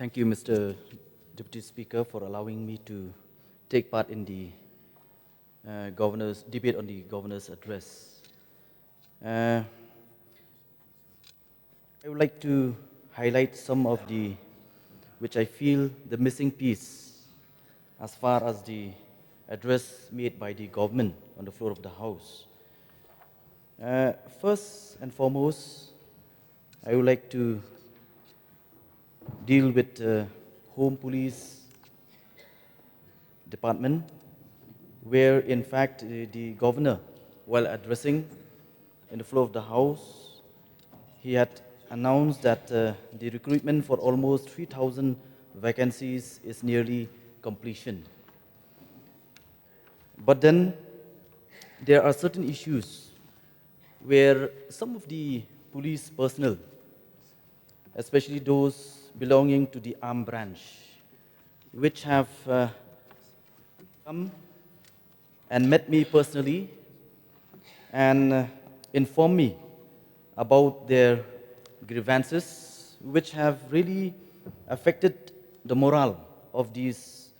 Thank you, Mr. Deputy Speaker, for allowing me to take part in the governor's debate on the governor's address. I would like to highlight some of the, which I feel the missing piece as far as the address made by the government on the floor of the House. First and foremost, I would like to deal with Home Police Department, where in fact the governor, while addressing in the floor of the House, he had announced that the recruitment for almost 3,000 vacancies is nearly completion. But then there are certain issues where some of the police personnel, especially those belonging to the armed branch, which have come and met me personally and informed me about their grievances, which have really affected the morale of these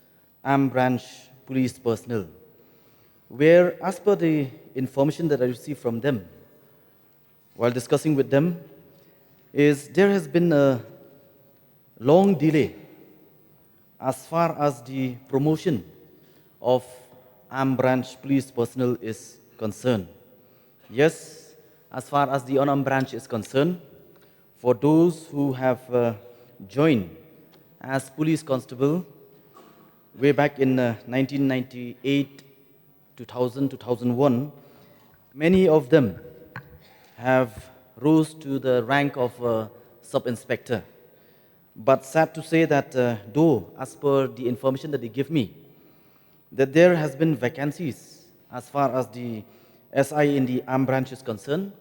armed branch police personnel, where, as per the information that I received from them while discussing with them, is there has been a long delay as far as the promotion of armed branch police personnel is concerned. Yes, as far as the unarmed branch is concerned, for those who have joined as police constable way back in 1998, 2000, 2001, many of them have rose to the rank of sub-inspector. But sad to say that though, as per the information that they give me, that there has been vacancies as far as the SI in the armed branch is concerned,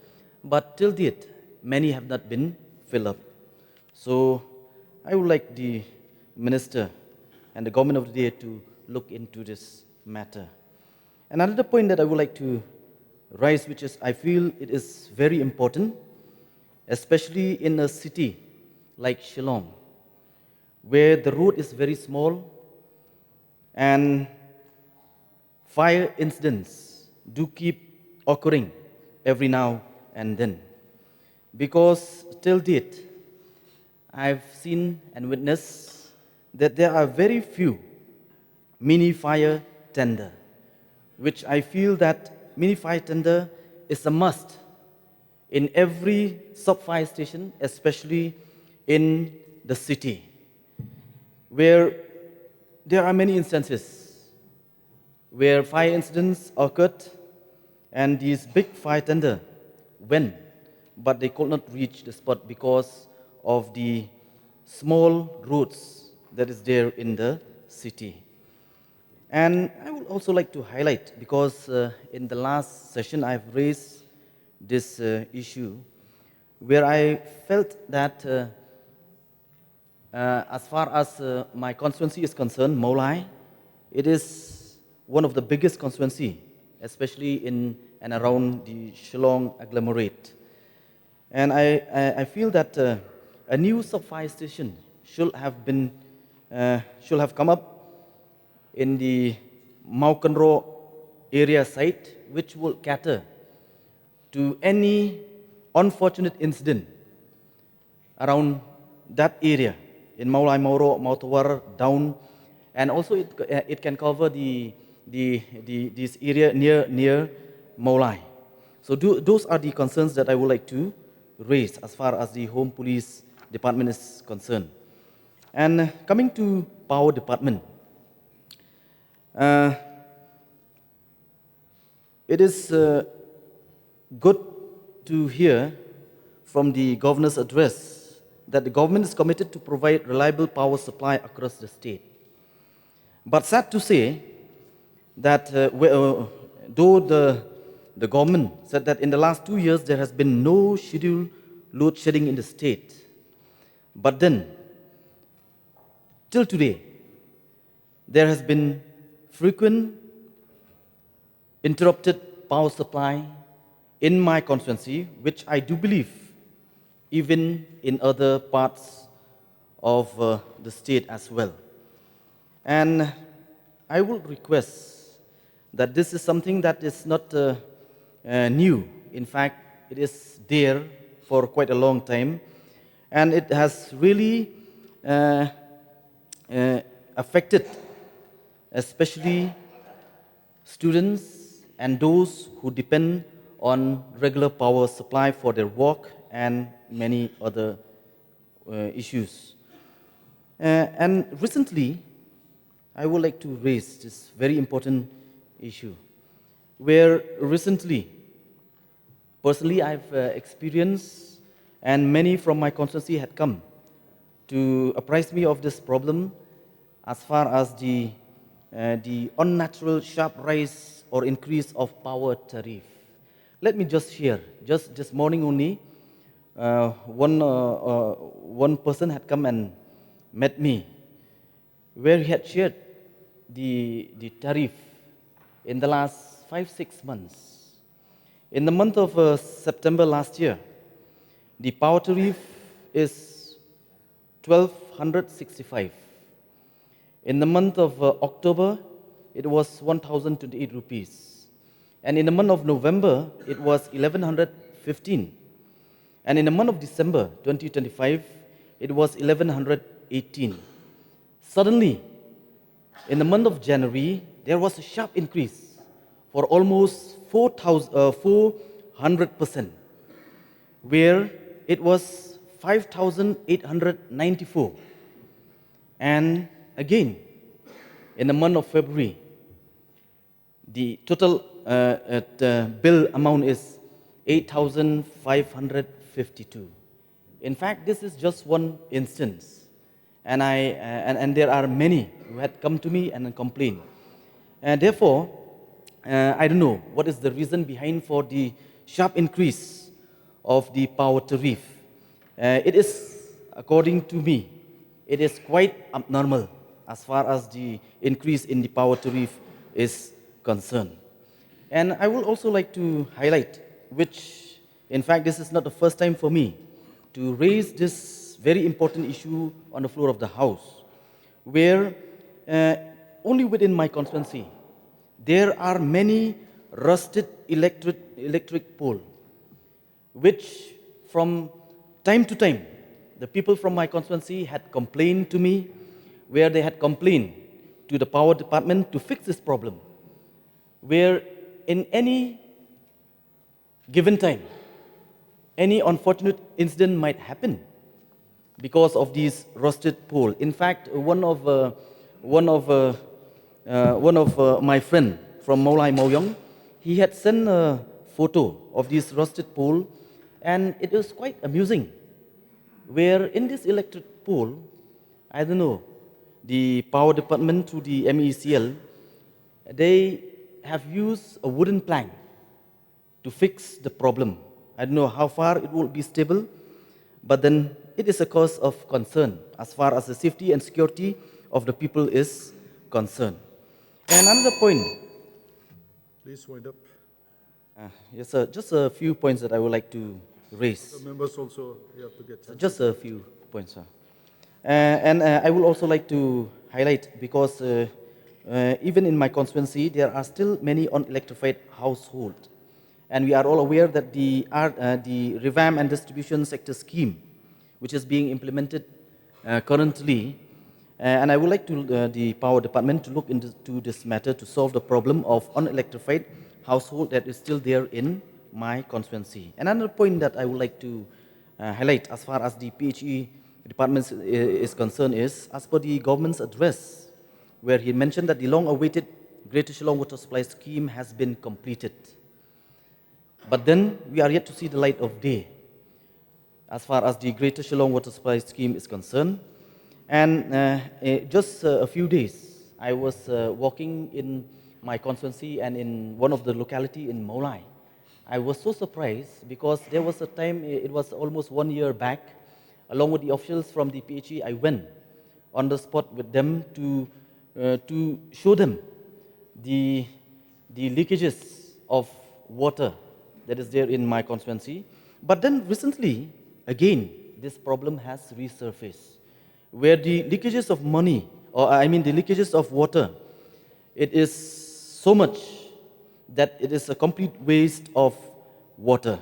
but till date, many have not been filled up. So I would like the minister and the government of the day to look into this matter. Another point that I would like to raise, which is I feel it is very important, especially in a city like Shillong, where the road is very small and fire incidents do keep occurring every now and then. Because till date, I've seen and witnessed that there are very few mini fire tender, which I feel that mini fire tender is a must in every sub-fire station, especially in the city, where there are many instances where fire incidents occurred and these big fire tender went, but they could not reach the spot because of the small roads that is there in the city. And I would also like to highlight, because in the last session I've raised this issue, where I felt that as far as my constituency is concerned, Molai, it is one of the biggest constituency, especially in and around the Shillong agglomerate. And I feel that a new sub-fire station should have come up in the Maukanro area site, which will cater to any unfortunate incident around that area in Maulai Mauro, Mautawar, down, and also it can cover this area near Maulai. So those are the concerns that I would like to raise as far as the Home Police Department is concerned. And coming to Power Department, it is good to hear from the governor's address that the government is committed to provide reliable power supply across the state. But sad to say that though the government said that in the last 2 years there has been no scheduled load shedding in the state, but then till today there has been frequent interrupted power supply in my constituency, which I do believe even in other parts of the state as well. And I will request that this is something that is not new. In fact, it is there for quite a long time, and it has really affected especially students and those who depend on regular power supply for their work and many other issues. And recently, I would like to raise this very important issue, where recently, personally, I've experienced, and many from my constituency had come to apprise me of this problem as far as the unnatural sharp rise or increase of power tariff. Let me just share, just this morning only, one person had come and met me, where he had shared the tariff in the last 5-6 months. In the month of September last year, the power tariff is 1,265. In the month of October, it was 1,028 rupees. And in the month of November, it was 1,115. And in the month of December 2025, it was 1,118. Suddenly, in the month of January, there was a sharp increase for almost 400%, where it was 5,894. And again, in the month of February, the total bill amount is 8,552. In fact, this is just one instance. And there are many who had come to me and complained. And therefore, I don't know what is the reason behind for the sharp increase of the power tariff. It is, according to me, it is quite abnormal as far as the increase in the power tariff is concerned. And I would also like to highlight, which, in fact, this is not the first time for me to raise this very important issue on the floor of the House, where only within my constituency, there are many rusted electric poles, which from time to time, the people from my constituency had complained to me, where they had complained to the power department to fix this problem, where in any given time, any unfortunate incident might happen because of these rusted poles. In fact, one of my friend from Marbaniang, he had sent a photo of this rusted pole, and it was quite amusing. Where in this electric pole, I don't know, the power department through the MECL, they have used a wooden plank to fix the problem. I don't know how far it will be stable, but then it is a cause of concern as far as the safety and security of the people is concerned. And another point. Please wind up. Yes, sir. Just a few points that I would like to raise. The members also have to get. Just a few points, sir. And I would also like to highlight, because even in my constituency, there are still many unelectrified households. And we are all aware that the revamp and distribution sector scheme, which is being implemented currently, and I would like the power department to look into this matter to solve the problem of unelectrified household that is still there in my constituency. Another point that I would like to highlight as far as the PHE department is concerned is, as per the government's address, where he mentioned that the long-awaited Greater Shillong Water Supply Scheme has been completed. But then we are yet to see the light of day as far as the Greater Shillong Water Supply Scheme is concerned. And just a few days, I was walking in my constituency and in one of the locality in Meghalaya. I was so surprised because there was a time, it was almost 1 year back, along with the officials from the PHE, I went on the spot with them to show them the leakages of water that is there in my constituency. But then recently, again, this problem has resurfaced, where the leakages of money, or I mean the leakages of water, it is so much that it is a complete waste of water.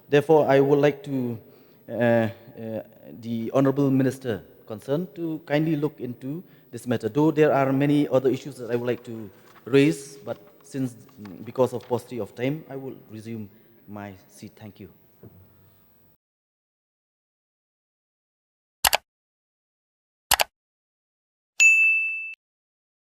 Therefore, I would like to the Honorable Minister concerned to kindly look into this matter. Though there are many other issues that I would like to raise, but since because of paucity of time, I will resume my seat. Thank you.